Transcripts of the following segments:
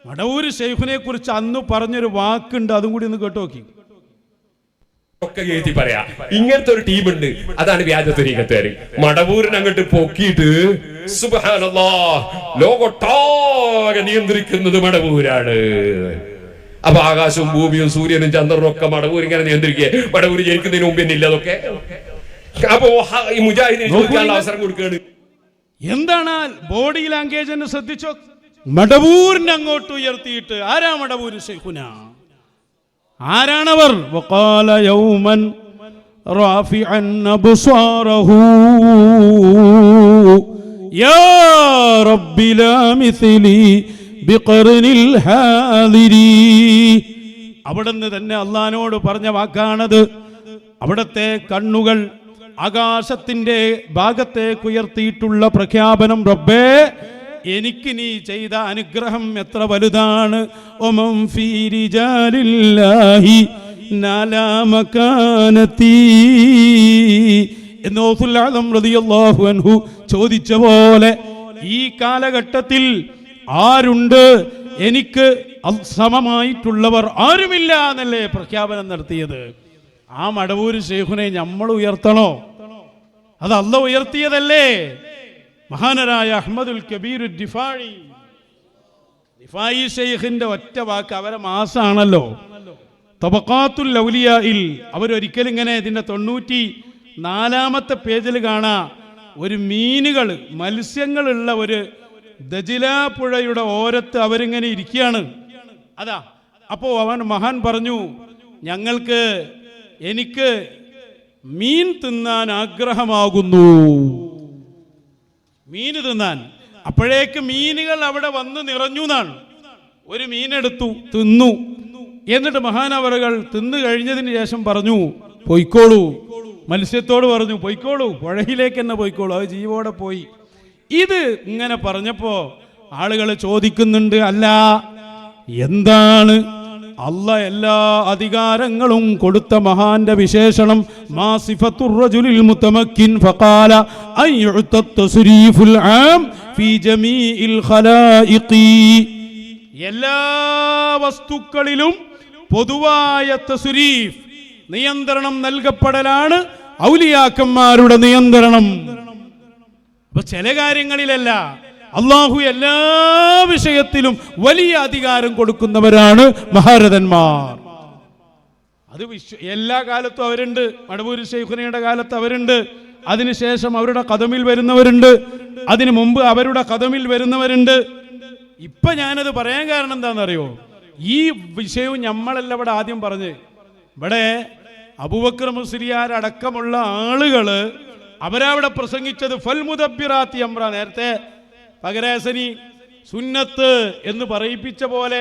മടവൂര് ശൈഖിനെ കുറിച്ച് അന്ന് പറഞ്ഞൊരു വാക്കുണ്ട്, അതും കൂടി ഒന്ന് കേട്ടു നോക്കി. ഒക്കെ എഴുതി പറയാ ഇങ്ങനത്തെ ഒരു ടീമുണ്ട്, അതാണ് വ്യാജ ത്വരീഖത്തുകാര്. മടവൂരിനെ അങ്ങോട്ട് പൊക്കിയിട്ട് സുബ്ഹാനല്ലാഹ് ലോകൊട്ടാകെ നിയന്ത്രിക്കുന്നത് മടവൂരാണ്. അപ്പൊ ആകാശവും ഭൂമിയും സൂര്യനും ചന്ദ്രനും ഒക്കെ മടവൂർ ഇങ്ങനെ നിയന്ത്രിക്കുക. മടവൂർ ജനിക്കുന്നതിന് മുമ്പ് തന്നെ ഇല്ല അതൊക്കെ. അപ്പൊ ഈ മുജാഹിദിന് ചോദിക്കാനുള്ള അവസരം കൊടുക്കുകയാണ്. എന്താണ് ബോഡി ലാംഗ്വേജ് എന്ന് ശ്രദ്ധിച്ചോ. മടവൂരിനെ അങ്ങോട്ട് ഉയർത്തിയിട്ട് ആരാ മടവൂര് ശൈഖുന, ആരാണവർ? വഖാല യൗമൻ റാഫിഅൻ അബ്സാറഹു യാ റബ്ബി ലാ മിസ്ലി ബിഖർനിൽ ഹാദിരി. അവിടുന്ന് തന്നെ അള്ളാഹുവിനോട് പറഞ്ഞ വാക്കാണത്. അവിടത്തെ കണ്ണുകൾ ആകാശത്തിന്റെ ഭാഗത്തേക്ക് ഉയർത്തിയിട്ടുള്ള പ്രഖ്യാപനം, റബ്ബേ എനിക്ക് നീ ചെയ്ത അനുഗ്രഹം എത്ര വലുതാണ്. ഒമം ഫീ റിജാലില്ലാഹി നാലാ മകാനതി എന്ന് ഗൗസുൽ ആദം റളിയല്ലാഹു അൻഹു ചോദിച്ച പോലെ ഈ കാലഘട്ടത്തിൽ ആരുണ്ട് എനിക്ക് സമമായിട്ടുള്ളവർ ആരുമില്ല എന്നല്ലേ പ്രഖ്യാപനം നടത്തിയത്. ആ മടവൂര് ശൈഖുനെ നമ്മൾ ഉയർത്തണോ? അത് അല്ലാഹു ഉയർത്തിയതല്ലേ. മഹാനരായ അഹ്മദുൽ കബീർ ദിഫാഇ ശൈഖിന്റെ ഒറ്റ വാക്ക് അവരെ മാസാണല്ലോ. തബഖാത്തുൽ ഔലിയായിൽ അവരൊരിക്കലും ഇങ്ങനെ ഇതിന്റെ 94ാമത്തെ പേജിൽ കാണാ ഒരു മീനുകൾ മത്സ്യങ്ങളുള്ള ഒരു ദജില പുഴയുടെ ഓരത്ത് അവരിങ്ങനെ ഇരിക്കുകയാണ്. അതാ അപ്പോ അവൻ മഹാൻ പറഞ്ഞു, എനിക്ക് മീൻ തിന്നാൻ ആഗ്രഹമാകുന്നു, മീൻ തിന്നാൻ. അപ്പോഴേക്ക് മീനുകൾ അവിടെ വന്ന് നിറഞ്ഞു എന്നാണ്. ഒരു മീനെടുത്തു തിന്നു. എന്നിട്ട് മഹാനവറുകൾ തിന്നു കഴിഞ്ഞതിന് ശേഷം പറഞ്ഞു, പൊയ്ക്കോളൂ. മത്സ്യത്തോട് പറഞ്ഞു, പൊയ്ക്കോളൂ, പുഴയിലേക്ക് തന്നെ പൊയ്ക്കോളൂ. അത് ജീവോടെ പോയി. ഇത് ഇങ്ങനെ പറഞ്ഞപ്പോ ആളുകൾ ചോദിക്കുന്നുണ്ട്, അല്ല എന്താണ് അല്ലാഹ് എല്ലാ അധികാരങ്ങളും കൊടുത്ത മഹാന്റെ വിശേഷണം? മാ സിഫത്തുർ റജുലിൽ മുതമക്കിൻ ഫഖാല അയ്യുത തസ്രീഫുൽ ആം ഫീ ജമീഇൽ ഖലായിഖി. എല്ലാ വസ്തുക്കളിലും പൊതുവായ തസ്രീഫ് നിയന്ത്രണം നൽകപ്പെടലാണ് ഔലിയാക്കന്മാരുടെ നിയന്ത്രണം. അപ്പൊ ചില കാര്യങ്ങളിലല്ല, അള്ളാഹു എല്ലാ വിഷയത്തിലും വലിയ അധികാരം കൊടുക്കുന്നവരാണ് മഹാരഥന്മാർ. അത് എല്ലാ കാലത്തും അവരുണ്ട്. മടവൂര് ശൈഖുനയുടെ കാലത്ത് അവരുണ്ട്, അതിനുശേഷം അവരുടെ കദമിൽ വരുന്നവരുണ്ട്, അതിനു മുമ്പ് അവരുടെ കദമിൽ വരുന്നവരുണ്ട്. ഇപ്പൊ ഞാനത് പറയാൻ കാരണം എന്താണെന്നറിയോ? ഈ വിഷയവും നമ്മളല്ല ഇവിടെ ആദ്യം പറഞ്ഞ്. ഇവിടെ അബൂബക്കർ മുസ്ലിയാർ അടക്കമുള്ള ആളുകള് അവരവിടെ പ്രസംഗിച്ചത് ഫൽ മുദബ്ബിറാത്തി അംറ, നേരത്തെ പകരാസനി സുന്നത്ത് എന്ന് പറയിപ്പിച്ച പോലെ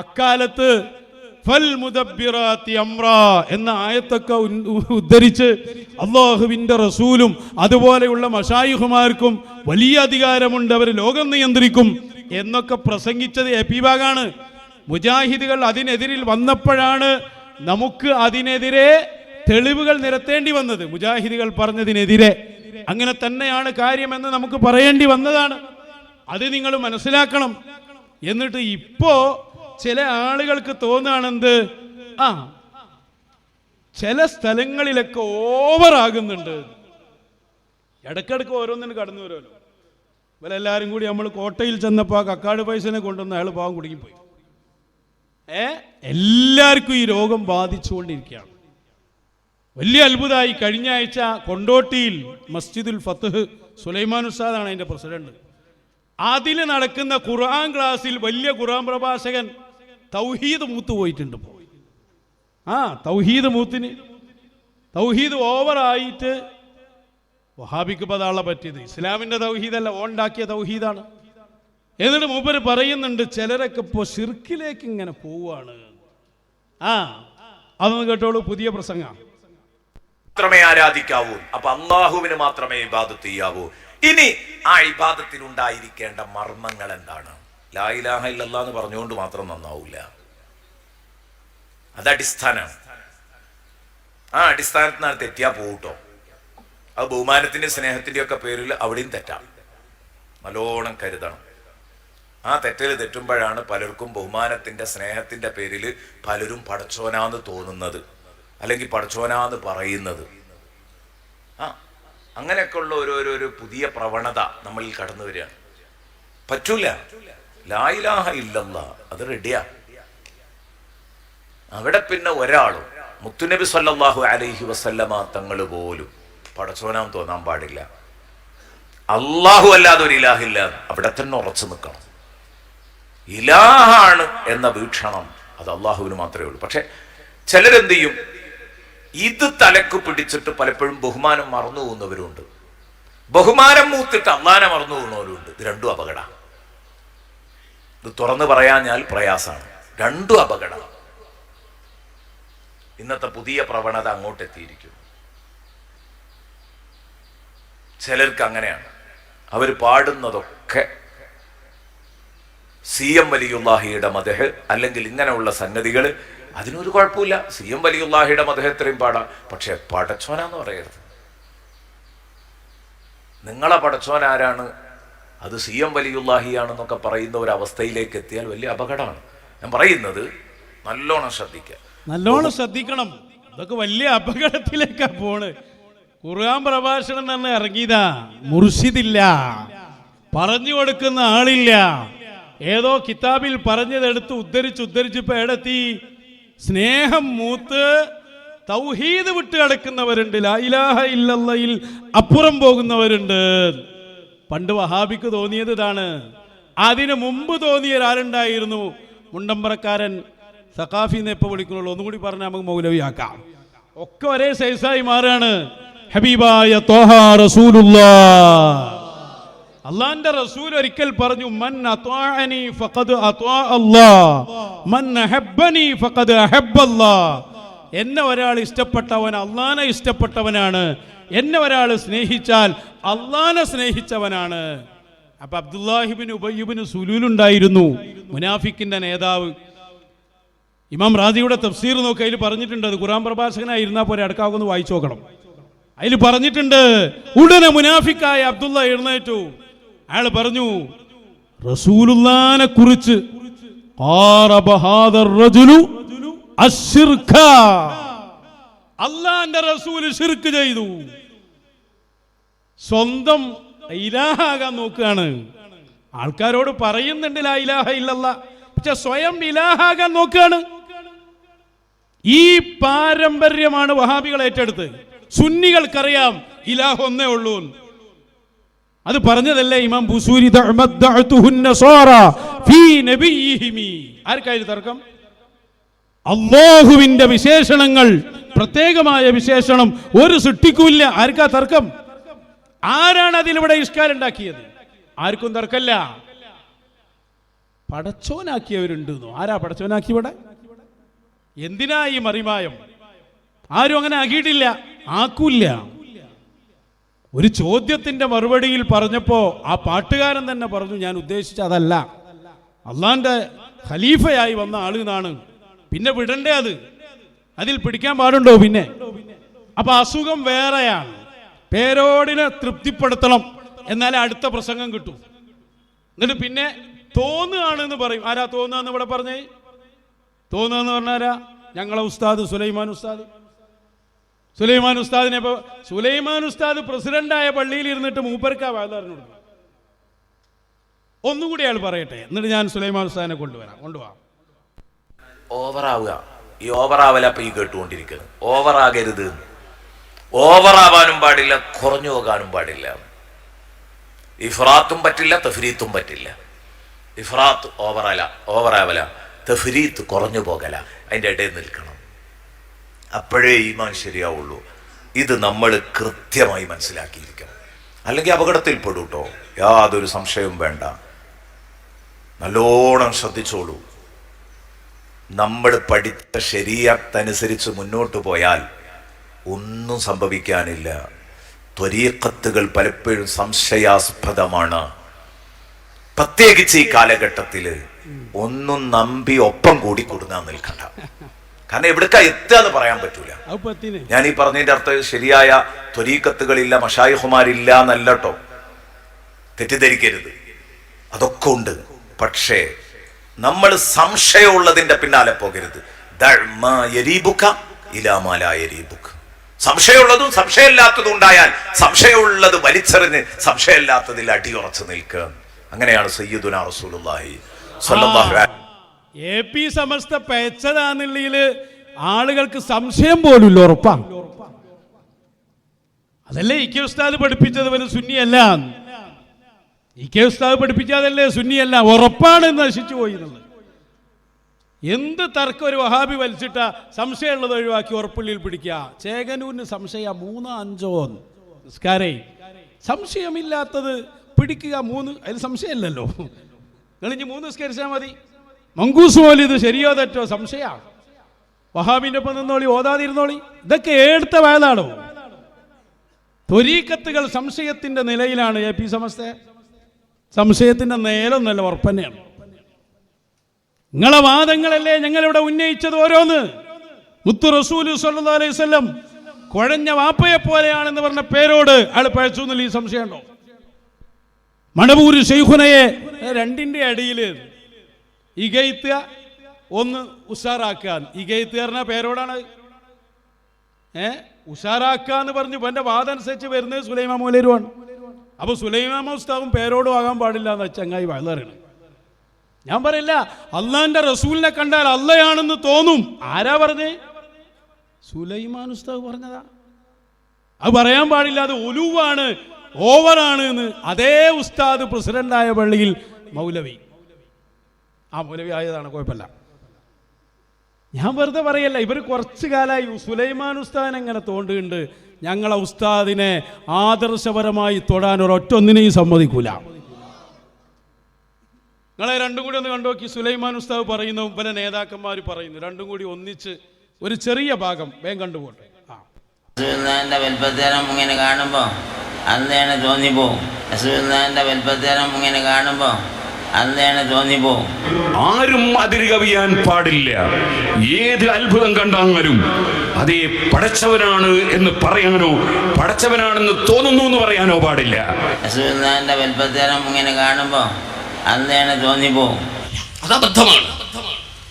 അക്കാലത്ത് ഫൽ മുദബ്ബിറാത്തി അംറ എന്ന ആയത്തൊക്കെ ഉദ്ധരിച്ച് അല്ലാഹുവിന്റെ റസൂലും അതുപോലെയുള്ള മശായിഖുമാർക്കും വലിയ അധികാരമുണ്ട്, അവർ ലോകം നിയന്ത്രിക്കും എന്നൊക്കെ പ്രസംഗിച്ചത് എപിബാഗാണ്. മുജാഹിദുകൾ അതിനെതിരിൽ വന്നപ്പോഴാണ് നമുക്ക് അതിനെതിരെ തെളിവുകൾ നിരത്തേണ്ടി വന്നത്. മുജാഹിദുകൾ പറഞ്ഞതിനെതിരെ അങ്ങനെ തന്നെയാണ് കാര്യമെന്ന് നമുക്ക് പറയേണ്ടി വന്നതാണ്. അത് നിങ്ങൾ മനസ്സിലാക്കണം. എന്നിട്ട് ഇപ്പോ ചില ആളുകൾക്ക് തോന്നുകയാണെന്ത്, ചില സ്ഥലങ്ങളിലൊക്കെ ഓവറാകുന്നുണ്ട്. ഇടക്കിടക്ക് ഓരോന്നിന് കടന്നു വരുമല്ലോ. ഇവരെല്ലാവരും കൂടി നമ്മൾ കോട്ടയിൽ ചെന്നപ്പോൾ കക്കാട് പൈസനെ കൊണ്ടുവന്ന് അയാൾ പാവം കുടുങ്ങിപ്പോയി. എല്ലാവർക്കും ഈ രോഗം ബാധിച്ചുകൊണ്ടിരിക്കുകയാണ്. വലിയ അത്ഭുതമായി. കഴിഞ്ഞ ആഴ്ച കൊണ്ടോട്ടിയിൽ മസ്ജിദുൽ ഫത്ഹ്, സുലൈമാൻ ഉസ്താദാണ് അതിന്റെ പ്രസിഡന്റ്, അതിൽ നടക്കുന്ന ഖുർആൻ ക്ലാസ്സിൽ വലിയ ഖുർആൻ പ്രഭാഷകൻ തൗഹീദ് മൂത്ത് പോയിട്ടുണ്ട്. തൗഹീദ് ഓവറായിട്ട് വഹാബിക്ക് പതാളെ പറ്റിയത് ഇസ്ലാമിന്റെ തൗഹീദല്ല, ഓണ്ടാക്കിയ തൗഹീദാണ്. എന്നിട്ട് മൂപ്പര് പറയുന്നുണ്ട് ചിലരൊക്കെ ഇപ്പോ ശിർക്കിലേക്ക് ഇങ്ങനെ പോവാണ്. അതൊന്ന് കേട്ടോളൂ, പുതിയ പ്രസംഗ. മാത്രമേ ആരാധിക്കാവൂ, അപ്പൊ അള്ളാഹുവിന് മാത്രമേ ഇബാദത്ത് ചെയ്യാവൂ. ഇനി ആ ഇബാദത്തിൽ ഉണ്ടായിരിക്കേണ്ട മർമ്മങ്ങൾ എന്താണ്? ലാ ഇലാഹ ഇല്ലല്ലാഹ് എന്ന് പറഞ്ഞുകൊണ്ട് മാത്രം നന്നാവൂല. അത് അടിസ്ഥാനമാണ്. ആ അടിസ്ഥാനത്തിനാണ് തെറ്റിയാ പോകട്ടോ. അത് ബഹുമാനത്തിന്റെ സ്നേഹത്തിന്റെ ഒക്കെ പേരിൽ അവിടെയും തെറ്റാം. നല്ലോണം കരുതണം. ആ തെറ്റിൽ തെറ്റുമ്പോഴാണ് പലർക്കും ബഹുമാനത്തിന്റെ സ്നേഹത്തിന്റെ പേരിൽ പലരും പടച്ചോനാന്ന് തോന്നുന്നത്, അല്ലെങ്കിൽ പടച്ചോനാന്ന് പറയുന്നത്. അങ്ങനെയൊക്കെയുള്ള ഒരു പുതിയ പ്രവണത നമ്മളിൽ കടന്നു വരികയാണ്. പറ്റൂല. ലാ ഇലാഹ ഇല്ലല്ലാഹ് അത് റെഡിയാ. അവിടെ പിന്നെ ഒരാളും മുത്തുനബി സല്ലല്ലാഹു അലൈഹി വസല്ലമ തങ്ങൾ പോലും പടച്ചോനാൻ തോന്നാൻ പാടില്ല. അല്ലാഹു അല്ലാതെ ഒരു ഇലാഹില്ല, അവിടെ തന്നെ ഉറച്ചു നിൽക്കണം. ഇലാഹാണ് എന്ന വീക്ഷണം അത് അള്ളാഹുവിന് മാത്രമേ ഉള്ളൂ. പക്ഷെ ചിലരെന്ത് ചെയ്യും, ഇത് തലക്ക് പിടിച്ചിട്ട് പലപ്പോഴും ബഹുമാനം മറന്നു പോകുന്നവരുണ്ട്, ബഹുമാനം മൂത്തിട്ട് അള്ളാനെ മറന്നു പോകുന്നവരുണ്ട്. ഇത് രണ്ടും അപകടം. ഇത് തുറന്നു പറയാഞ്ഞാൽ പ്രയാസമാണ്. രണ്ടും അപകടം. ഇന്നത്തെ പുതിയ പ്രവണത അങ്ങോട്ടെത്തിയിരിക്കും. ചിലർക്ക് അങ്ങനെയാണ്. അവർ പാടുന്നതൊക്കെ CM വലിയുല്ലാഹിയുടെ മദഹ് അല്ലെങ്കിൽ ഇങ്ങനെയുള്ള സംഗതികൾ. അതിനൊരു കുഴപ്പമില്ല. CM വലിയുല്ലാഹിയുടെ മദഹ് എത്രയും പാടാം. പക്ഷെ പടച്ചോനാന്ന് പറയരുത്. നിങ്ങളെ പടച്ചോൻ ആരാണ്, അത് CM വലിയുല്ലാഹിയാണെന്നൊക്കെ പറയുന്ന ഒരു അവസ്ഥയിലേക്ക് എത്തിയാൽ വലിയ അപകടമാണ്. ഞാൻ പറയുന്നത് നല്ലോണം ശ്രദ്ധിക്കുക, നല്ലോണം ശ്രദ്ധിക്കണം. ഇതൊക്കെ വലിയ അപകടത്തിലേക്കാ പോണ്. ഖുർആൻ പ്രഭാഷണം തന്നെ ഇറങ്ങിയതാ, മുർഷിദില്ല, പറഞ്ഞു കൊടുക്കുന്ന ആളില്ല. ഏതോ കിതാബിൽ പറഞ്ഞതെടുത്ത് ഉദ്ധരിച്ച് ഇപ്പൊ എടത്തി സ്നേഹം മൂത്ത് തൗഹീദ് വിട്ട് കിടക്കുന്നവരുണ്ട്, ലാ ഇലാഹ ഇല്ലല്ലയിൽ അപ്പുറം പോകുന്നവരുണ്ട്. പണ്ട് വഹാബിക്ക് തോന്നിയത് ഇതാണ്. അതിനു മുമ്പ് തോന്നിയ ഒരാളുണ്ടായിരുന്നു, മുണ്ടമ്പറക്കാരൻ സഖാഫിന്ന് എപ്പോൾ വിളിക്കുന്നുള്ളൂ. ഒന്നും കൂടി പറഞ്ഞാൽ നമുക്ക് മൗലവിയാക്കാം. ഒക്കെ ഒരേ സൈസായി മാറാണ്. ഹബീബായ ത്വഹ റസൂലുള്ളാഹ്, അള്ളാന്റെ റസൂൽ ഒരിക്കൽ പറഞ്ഞു, മൻ അത്വഅനി ഫഖദ് അത്വഅ അല്ലാഹ്, മൻ അഹബ്ബനി ഫഖദ് അഹബ്ബ അല്ലാഹ്. എന്നെ ഒരാൾ ഇഷ്ടപ്പെട്ടവൻ അള്ളാനെ ഇഷ്ടപ്പെട്ടവനാണ്, എന്നെ ഒരാൾ സ്നേഹിച്ചാൽ അള്ളാനെ സ്നേഹിച്ചവനാണ്. അപ്പൊ അബ്ദുല്ലാഹിബിൻ ഉബയ്യിബിൻ സുലൂലുണ്ടായിരുന്നു, മുനാഫിക്കിന്റെ നേതാവ്. ഇമാം റാദിയുടെ തഫ്സീർ നോക്കി, അതിൽ പറഞ്ഞിട്ടുണ്ട്, അത് ഖുർആൻ പ്രഭാഷകനായിരുന്നാൽ പോലെ അടക്കാവുന്ന വായിച്ചു നോക്കണം. അതിൽ പറഞ്ഞിട്ടുണ്ട്, ഉടനെ മുനാഫിക്കായ അബ്ദുള്ള എഴുന്നേറ്റു. അയാൾ പറഞ്ഞു, റസൂലുള്ളാഹിനെ കുറിച്ച് അള്ളാന്റെ റസൂല് ശിർക്ക് ചെയ്തു. സ്വന്തം ഇലാഹാകാൻ നോക്കുകയാണ്. ആൾക്കാരോട് പറയുന്നുണ്ട് ലാ ഇലാഹ ഇല്ലല്ലാഹ്, പക്ഷെ സ്വയം ഇലാഹാകാൻ നോക്കുകയാണ്. ഈ പാരമ്പര്യമാണ് വഹാബികൾ ഏറ്റെടുത്ത്. സുന്നികൾക്കറിയാം ഇലാഹ് ഒന്നേ ഉള്ളൂ. അത് പറഞ്ഞതല്ലേ ഇമാം ബുസൂരി, ആർക്കായിരുന്നു തർക്കം? അല്ലാഹുവിന്റെ വിശേഷണങ്ങൾ, പ്രത്യേകമായ വിശേഷണം ഒരു സൃഷ്ടിക്കൂല്ല. ആർക്കാ തർക്കം? ആരാണ് അതിലിവിടെ ഇഷ്കാൽ ഉണ്ടാക്കിയത്? ആർക്കും തർക്കല്ല. പടച്ചോനാക്കിയവരുണ്ട്. ആരാ പടച്ചോനാക്കിയവിടെ? എന്തിനാ ഈ മറിമായം? ആരും അങ്ങനെ ആക്കിയിട്ടില്ല, ആക്കൂല്ല. ഒരു ചോദ്യത്തിന്റെ മറുപടിയിൽ പറഞ്ഞപ്പോ ആ പാട്ടുകാരൻ തന്നെ പറഞ്ഞു, ഞാൻ ഉദ്ദേശിച്ച അതല്ല, അള്ളാന്റെ ഖലീഫയായി വന്ന ആളെന്നാണ്. പിന്നെ വിടണ്ടേ അത്? അതിൽ പിടിക്കാൻ പാടുണ്ടോ? പിന്നെ അപ്പൊ അസുഖം വേറെയാണ്. പേരോടിനെ തൃപ്തിപ്പെടുത്തണം, എന്നാലേ അടുത്ത പ്രസംഗം കിട്ടും. എന്നിട്ട് പിന്നെ തോന്നുകയാണെന്ന് പറയും. ആരാ തോന്നുകയെന്ന് ഇവിടെ പറഞ്ഞേ? തോന്നുകയെന്ന് പറഞ്ഞാരാ? ഞങ്ങളെ ഉസ്താദ് സുലൈമാൻ ഉസ്താദ്. സുലൈമാൻ ഉസ്താദിനെ ഇപ്പോൾ സുലൈമാൻ ഉസ്താദ് പ്രസിഡന്റായ പള്ളിയിൽ ഇരുന്നിട്ട് മൂപ്പർക്കാ വാഴറിഞ്ഞു കൊടുക്കും. ഒന്നുകൂടി അയാൾ പറയട്ടെ, എന്നിട്ട് ഞാൻ സുലൈമാൻ ഉസ്താദിനെ കൊണ്ടുപോവാം. ഓവറാവുക. ഈ ഓവറാവല ഇപ്പൊ ഈ കേട്ടുകൊണ്ടിരിക്കുന്നത്. ഓവറാകരുത്. ഓവറാവാനും പാടില്ല, കുറഞ്ഞു പോകാനും പാടില്ല. ഇഫ്രാത്തും പറ്റില്ല, തഫ്രീത്തും പറ്റില്ല. ഇഫ്രാത്ത് ഓവറാവല, തഫ്രീത്ത് കുറഞ്ഞു പോകല, അതിൻ്റെ ഇടയിൽ നിൽക്കണം. അപ്പോഴേ ഈമാൻ ശരിയാവുള്ളൂ. ഇത് നമ്മൾ കൃത്യമായി മനസ്സിലാക്കിയിരിക്കണം. അല്ലെങ്കിൽ അപകടത്തിൽ പെടൂട്ടോ, യാതൊരു സംശയവും വേണ്ട. നല്ലോണം ശ്രദ്ധിച്ചോളൂ. നമ്മൾ പഠിച്ച ശരീഅത്തനുസരിച്ച് മുന്നോട്ട് പോയാൽ ഒന്നും സംഭവിക്കാനില്ല. ത്വരീഖത്തുകൾ പലപ്പോഴും സംശയാസ്പദമാണ്. പ്രത്യേകിച്ച് ഈ കാലഘട്ടത്തിൽ ഒന്നും നമ്പി ഒപ്പം കൂടി കൊടുക്കാൻ നിൽക്കണ്ട. കാരണം എവിടേക്കാ എത്തുക എന്ന് പറയാൻ പറ്റൂല. ഞാൻ ഈ പറഞ്ഞതിന്റെ അർത്ഥം ശരിയായ ത്വരീഖത്തുകളില്ല, മശായിഖുമാരില്ല എന്നല്ല കേട്ടോ, തെറ്റിദ്ധരിക്കരുത്. അതൊക്കെ ഉണ്ട്. പക്ഷേ നമ്മൾ സംശയമുള്ളതിന്റെ പിന്നാലെ പോകരുത്. സംശയമുള്ളതും സംശയമില്ലാത്തതും ഉണ്ടായാൽ സംശയമുള്ളത് വലിച്ചെറിഞ്ഞ് സംശയമില്ലാത്തതിൽ അടിയുറച്ചു നിൽക്കുക. അങ്ങനെയാണ് സയ്യിദുനാ റസൂലുള്ളാഹി സ്വല്ലല്ലാഹു അലൈഹി. AP സമസ്ത പേച്ചതാന്നുള്ളിൽ ആളുകൾക്ക് സംശയം പോലുമില്ല, ഉറപ്പാ. അതല്ലേ ഇ കെ ഉസ്താദ് പഠിപ്പിച്ചത് വല്ല സുന്നിയല്ല. ഇ കെ ഉസ്താദ് പഠിപ്പിച്ചതല്ലേ സുന്നിയല്ല, ഉറപ്പാണ് നശിച്ചു പോയി എന്നുള്ളത്. എന്ത് തർക്കം ഒരു വഹാബി വലിച്ചിട്ട സംശയമുള്ളത് ഒഴിവാക്കി ഉറപ്പുള്ളിയിൽ പിടിക്കുക. ചേകനൂരിന് സംശയം 3-5 നിസ്കാരേ, സംശയമില്ലാത്തത് പിടിക്കുക 3, അതിൽ സംശയമില്ലല്ലോ. നിങ്ങളിഞ്ഞ് 3 നിസ്കരിച്ചാൽ മതി. മങ്കൂസ് പോലെ ഇത് ശരിയോ തെറ്റോ സംശയമാണ്. വഹാബിൻ്റെ ഒപ്പം നിന്നോളി, ഓതാതിരുന്നോളി. ഇതൊക്കെ എടുത്ത വയലാണോ? ത്വരീക്കത്തുകൾ സംശയത്തിൻ്റെ നിലയിലാണ്. AP സമസ്ത സംശയത്തിൻ്റെ നേലൊന്നല്ല, ഉറപ്പന്നെയാണ്. നിങ്ങളെ വാദങ്ങളല്ലേ ഞങ്ങളിവിടെ ഉന്നയിച്ചത് ഓരോന്ന്. മുത്തു റസൂൽ സല്ലല്ലാഹു അലൈഹി വസല്ലം കുഴഞ്ഞ വാപ്പയെ പോലെയാണെന്ന് പറഞ്ഞ പേരോട് അയാൾ പഴച്ചു എന്നില്ല ഈ സംശയമുണ്ടോ? മടവൂര് ശൈഖുനയെ 2ന്റെ അടിയിൽ ഇകയത്തുക, ഒന്ന് ഉഷാറാക്കാൻ. ഇകയത്ത് പറഞ്ഞ പേരോടാണ്. ഉഷാറാക്കുക എന്ന് പറഞ്ഞു എൻ്റെ വാദം അനുസരിച്ച് വരുന്നത് സുലൈമാൻ മൗലരുമാണ്. അപ്പോൾ സുലൈമാൻ ഉസ്താവും പേരോടും ആകാൻ പാടില്ല എന്ന് ചങ്ങായി വളരണം. ഞാൻ പറയില്ല, അള്ളാന്റെ റസൂലിനെ കണ്ടാൽ അള്ളയാണെന്ന് തോന്നും. ആരാ പറഞ്ഞേ? സുലൈമാൻ ഉസ്താദ് പറഞ്ഞതാ. അത് പറയാൻ പാടില്ല, അത് ഒലുവാണ്, ഓവറാണ് എന്ന് അതേ ഉസ്താദ് പ്രസിഡന്റായ പള്ളിയിൽ മൗലവി, മൗലവി ആയതാണ്, കുഴപ്പമില്ല. ഞാൻ വെറുതെ പറയല്ല. ഇവർ കുറച്ചു കാലമായി സുലൈമാൻ ഉസ്താദിനെ എങ്ങനെ തോണ്ടുന്നുണ്ട്. ഞങ്ങളെ ഉസ്താദിനെ ആദർശപരമായി തൊടാൻ ഒരൊറ്റൊന്നിനെയും സമ്മതിക്കൂല. നിങ്ങളെ രണ്ടും കൂടി ഒന്ന് കണ്ടുനോക്കി. സുലൈമാൻ ഉസ്താദ് പറയുന്നു, പല നേതാക്കന്മാർ പറയുന്നു, രണ്ടും കൂടി ഒന്നിച്ച് ഒരു ചെറിയ ഭാഗം വേഗം കണ്ടുപോട്ടെ. വലുപ്പത്തേരം ഇങ്ങനെ കാണുമ്പോൾ അന്നേനെ തോന്നിപ്പോവും. റസൂലുള്ളാഹിന്റെ വലുപ്പത്തേരം ഇങ്ങനെ കാണുമ്പോൾ അന്നേനെ തോന്നിപ്പോവും. ആരും അതിര് കവിയാൻ പാടില്ല. ഏത് അത്ഭുതം കണ്ടാലും അതേ പടച്ചവനാണ് എന്ന് പറയാനോ പടച്ചവനാണെന്ന് തോന്നുന്നു എന്ന് പറയാനോ പാടില്ല. റസൂലുള്ളാഹിന്റെ വലുപ്പത്തേരം ഇങ്ങനെ കാണുമ്പോൾ അന്നേനെ തോന്നിപ്പോവും. അത് അബദ്ധമാണ്,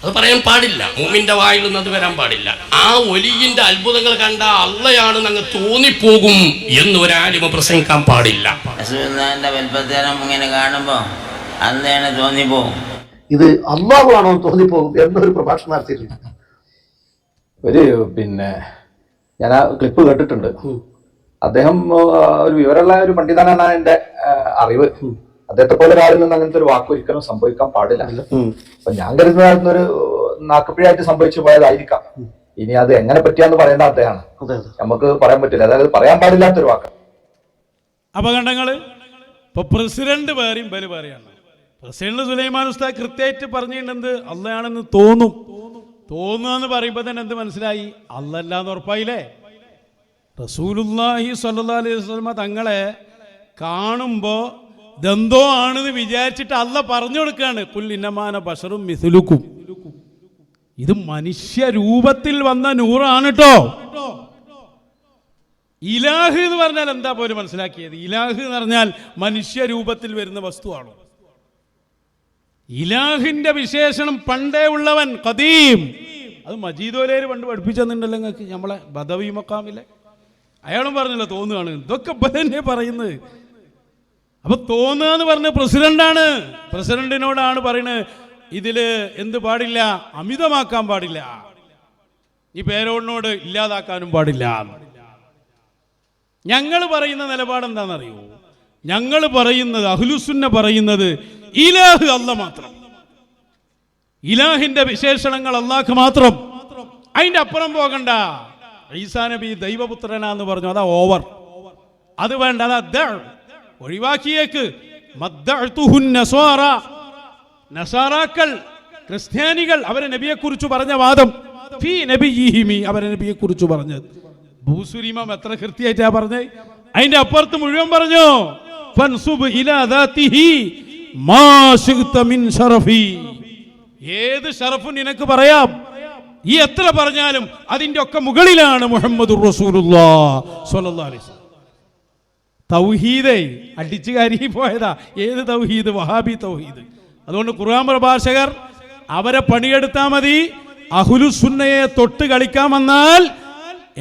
അത് പറയാൻ പാടില്ല. മുഅ്മിന്റെ വായിൽ നിന്ന് അത് വരാൻ പാടില്ല. ആ വലിയന്റെ അത്ഭുതങ്ങൾ കണ്ട അള്ളയാണെന്ന് അങ്ങ് തോന്നിപ്പോകും എന്ന് ഒരാലിമ പ്രസംഗിക്കാൻ പാടില്ല. റസൂലുള്ളാഹിന്റെ വലുപ്പത്തേരം ഇങ്ങനെ കാണുമ്പോൾ അന്നേനെ തോന്നിപ്പോവും. ഇത് അള്ളാഹു ആണോ തോന്നിപ്പോകും എന്നൊരു പ്രഭാഷണം നടത്തിയിട്ടുണ്ട്. ഞാൻ ആ ക്ലിപ്പ് കേട്ടിട്ടുണ്ട്. അദ്ദേഹം ഒരു വിവരമുള്ള ഒരു പണ്ഡിതനാണ് എൻ്റെ അറിവ്. അദ്ദേഹത്തെ പോലെ ഒരാളിൽ നിന്ന് അങ്ങനത്തെ ഒരു വാക്ക് ഒരിക്കലും സംഭവിക്കാൻ പാടില്ല. അപ്പൊ ഞാൻ കരുതുന്ന ഒരു നാക്കപ്പിഴായിട്ട് സംഭവിച്ചു പോയതായിരിക്കാം. ഇനി അത് എങ്ങനെ പറ്റിയാന്ന് പറയേണ്ട അദ്ദേഹമാണ്, നമുക്ക് പറയാൻ പറ്റില്ല. അതായത് പറയാൻ പാടില്ലാത്തൊരു വാക്ക്. അപകടങ്ങള് ഇപ്പൊ പ്രസിഡന്റ് വേറെയും ബല് പറയാണ്. പ്രസിഡന്റ് സുലൈമാൻ ഉസ്താദ് കൃത്യമായിട്ട് പറഞ്ഞിട്ടുണ്ട് അള്ളയാണെന്ന് തോന്നുക പറയുമ്പോ തന്നെ എന്ത് മനസ്സിലായി? അള്ളല്ലാന്ന് ഉറപ്പായില്ലേ? റസൂലുള്ളാഹി സ്വല്ലല്ലാഹു അലൈഹി വസല്ലം തങ്ങളെ കാണുമ്പോ ഇതെന്തോ ആണെന്ന് വിചാരിച്ചിട്ട് അള്ള പറഞ്ഞു കൊടുക്കുകയാണ്, കുൽ ഇന്നമാന ബശറും മിസ്ലുക്കും. ഇത് മനുഷ്യ രൂപത്തിൽ വന്ന നൂറാണ് കേട്ടോ. ഇലാഹ് എന്ന് പറഞ്ഞാൽ എന്താ പോലും മനസ്സിലാക്കിയത്? ഇലാഹ് എന്ന് പറഞ്ഞാൽ മനുഷ്യ രൂപത്തിൽ വരുന്ന വസ്തുവാണോ? ഇലാഹിന്റെ വിശേഷണം പണ്ടേ ഉള്ളവൻ ഖദീം. അത് മജീദോലേര് പണ്ട് പഠിപ്പിച്ചെന്നുണ്ടല്ലോ നിങ്ങൾക്ക്, നമ്മളെ ബദവി മക്കാമിലെ അയാളും പറഞ്ഞല്ലോ തോന്നുകയാണ്. ഇതൊക്കെ തന്നെ പറയുന്നത്. അപ്പൊ തോന്നുക എന്ന് പറഞ്ഞ പ്രസിഡന്റാണ്, പ്രസിഡന്റിനോടാണ് പറയുന്നത് ഇതില് എന്ത് പാടില്ല, അമിതമാക്കാൻ പാടില്ല, ഈ പേരോടിനോട് ഇല്ലാതാക്കാനും പാടില്ല. ഞങ്ങൾ പറയുന്ന നിലപാട് എന്താണെന്നറിയോ? ഞങ്ങൾ പറയുന്നത്, അഹ്ലുസുന്ന പറയുന്നത് ഇലാഹ് അല്ല മാത്രം, ഇലാഹിന്റെ വിശേഷണങ്ങൾ അല്ലാഹ് മാത്രം, അതിന്റെ അപ്പുറം പോകണ്ട. ഈസാ നബി ദൈവപുത്രനാന്ന് പറഞ്ഞു, അതാ ഓവർ, അത് വേണ്ട, അതാ ഒഴിവാക്കിയേക്ക്. നസാറാക്കൾ, ക്രിസ്ത്യാനികൾ അവരെ നബിയെ കുറിച്ച് പറഞ്ഞ വാദം, ഫീ നബിയിഹിമി, അവരെ നബിയെ കുറിച്ച് പറഞ്ഞത് ഭൂസുരിമം എത്ര കൃത്യമായിട്ടാ പറഞ്ഞത്. അതിന്റെ അപ്പുറത്ത് മുഴുവൻ പറഞ്ഞു ഫൻസുബ് ഇലാ ദാതിഹി മാ ശിഗ്ത മിൻ ശറഫി, ഏത് ഷറഫും നിനക്ക് പറയാം. ഈ എത്ര പറഞ്ഞാലും അതിന്റെ ഒക്കെ മുകളിലാണ് മുഹമ്മദുർ റസൂലുള്ളാഹ് സ്വല്ലല്ലാഹു അലൈഹി വസല്ലം. തൗഹീദേ അടിച്ചു കയറി പോയതാ. ഏത് തൗഹീദ്? വഹാബി തൗഹീദ്. അതുകൊണ്ട് ഖുർആൻ പ്രഭാഷകർ അവരെ പണിയെടുത്താൽ മതി. അഹ്ലുസുന്നയെ തൊട്ട് കളിക്കാൻ വന്നാൽ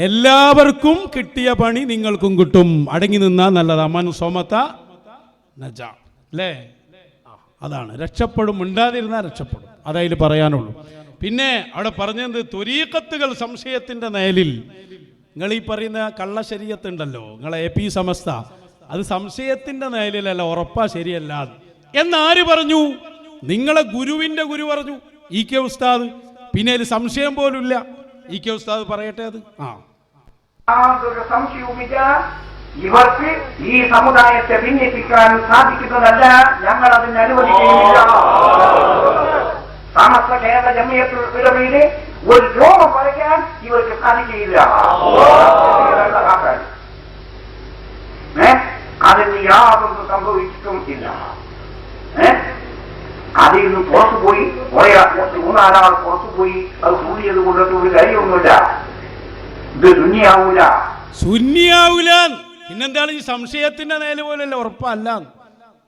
എല്ലാവർക്കും കിട്ടിയ പണി നിങ്ങൾക്കും കിട്ടും. അടങ്ങി നിന്നാൽ നല്ലതാ. മൻ സോമത്ത നജ, അല്ലേ? അതാണ് രക്ഷപ്പെടും. മിണ്ടാതിരുന്നാൽ രക്ഷപ്പെടും. അതതിൽ പറയാനുള്ളൂ. പിന്നെ അവിടെ പറഞ്ഞത് ത്വരീഖത്തുകൾ സംശയത്തിന്റെ നേലിൽ. നിങ്ങൾ ഈ പറയുന്ന കള്ള ശരീഅത്തുണ്ടല്ലോ, നിങ്ങളെ AP സമസ്ത, അത് സംശയത്തിന്റെ നേലിലല്ല, ഉറപ്പാ ശരിയല്ല എന്നാര് പറഞ്ഞു? നിങ്ങളെ ഗുരുവിന്റെ ഗുരു പറഞ്ഞു, EK ഉസ്താദ്. പിന്നെ അതിൽ സംശയം പോലും ഇല്ല. EK ഉസ്താദ് പറയട്ടെ അത്. യാതൊരു സംശയവുമില്ല, ഇവർക്ക് ഈ സമുദായത്തെ ഭിന്നിപ്പിക്കാൻ സാധിക്കുന്നതല്ല. ഞങ്ങൾ അതിന് അനുവദിക്കുകയില്ല. സമസ്ത കേരള ജമിയത്തുൽ ഉലമയിലെ ഒരു രോഗം പറയാൻ ഇവർക്ക് സാധിക്കുകയില്ല. അതിന് യാതൊന്നും സംഭവിച്ചിട്ടും ഇല്ല. അതിൽ നിന്ന് പുറത്തുപോയി മൂന്നാലാൾ പുറത്തുപോയി അത് കൂടിയത് കൊണ്ടിട്ട് ഒരു കാര്യമൊന്നുമില്ല. ഇത് സുന്നിയാവൂല. പിന്നെന്താണ് ഈ സംശയത്തിന്റെ നേല് പോലല്ല, ഉറപ്പല്ല.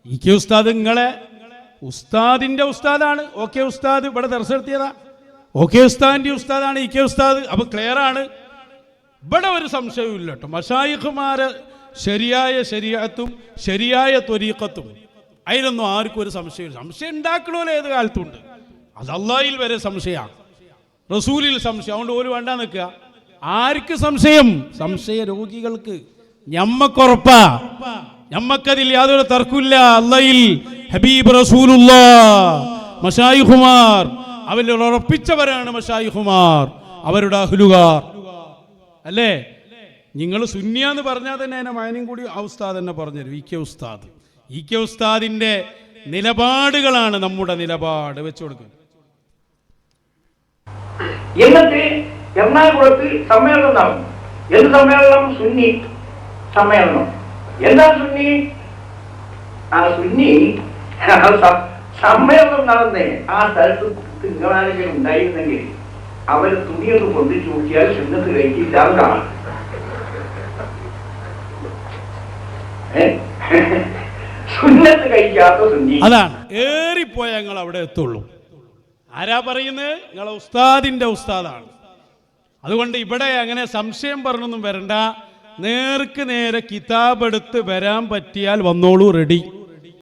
EK ഉസ്താദ് നിങ്ങളെ ഉസ്താദിന്റെ ഉസ്താദാണ്. OK ഉസ്താദ് ഇവിടെ ദർശനത്തിയതാ. OK ഉസ്താദിന്റെ ഉസ്താദാണ് EK ഉസ്താദ്. അപ്പൊ ക്ലിയർ ആണ്. ഇവിടെ ഒരു സംശയവും ഇല്ല കേട്ടോ. മശായിഖുമാരെ ശരിയായ ശരീഅത്തും ശരിയായ ത്വരീഖത്തും അതിലൊന്നും ആർക്കും ഒരു സംശയമില്ല. സംശയം ഉണ്ടാക്കണമല്ലോ ഏത് കാലത്തുണ്ട്. അത് അല്ലാഹയിൽ വരെ സംശയമാണ്, റസൂലിൽ സംശയം. അതുകൊണ്ട് ഒരു വേണ്ട നിൽക്കുക. ആർക്ക് സംശയം? സംശയ രോഗികൾക്ക്. ഞമ്മക്കുറപ്പാ, ഞമ്മക്കതിൽ യാതൊരു തർക്കമില്ല. അല്ലാഹയിൽ ഹബീബ് റസൂലുള്ളാഹ്, മശായിഖുമാർ അവരിൽ ഉറപ്പിച്ചവരാണ്. മശായിഖുമാർ അവരുടെ അഹ്ലുകാർ അല്ലേ? നിങ്ങൾ സുന്നിയാന്ന് പറഞ്ഞാൽ തന്നെ അതിനെ മയനും കൂടി ആ ഉസ്താദ് തന്നെ പറഞ്ഞുതരും. EK ഉസ്താദ്. EK ഉസ്താദിന്റെ നിലപാടുകളാണ് നമ്മുടെ നിലപാട്. വെച്ചു കൊടുക്കുക. എന്നിട്ട് എറണാകുളത്ത് സമ്മേളനം നടന്നു. എന്ത് സമ്മേളനം? സുന്നി സമ്മേളനം. എന്താ സുന്നി? ആ സുന്നി സമ്മേളനം നടന്നേ ആ സ്ഥലത്ത് നിങ്ങളാരെങ്കിലും ഉണ്ടായിരുന്നെങ്കിൽ അവര് തുണിയൊന്ന് പൊന്തിച്ചു നോക്കിയാൽ സുന്നത്ത് കഴിക്കില്ലാതെ കാണാം. സുന്നത്ത് കഴിക്കാത്ത സുന്നി. അതാണ് ഏറിപ്പോയ ഞങ്ങൾ അവിടെ എത്തുള്ളൂ. ആരാ പറയുന്നത്? നിങ്ങളെ ഉസ്താദിന്റെ ഉസ്താദാണ്. അതുകൊണ്ട് ഇവിടെ അങ്ങനെ സംശയം പറഞ്ഞൊന്നും വരണ്ട. നേർക്ക് നേരെ കിതാബ് എടുത്ത് വരാൻ പറ്റിയാൽ വന്നോളൂ, റെഡി.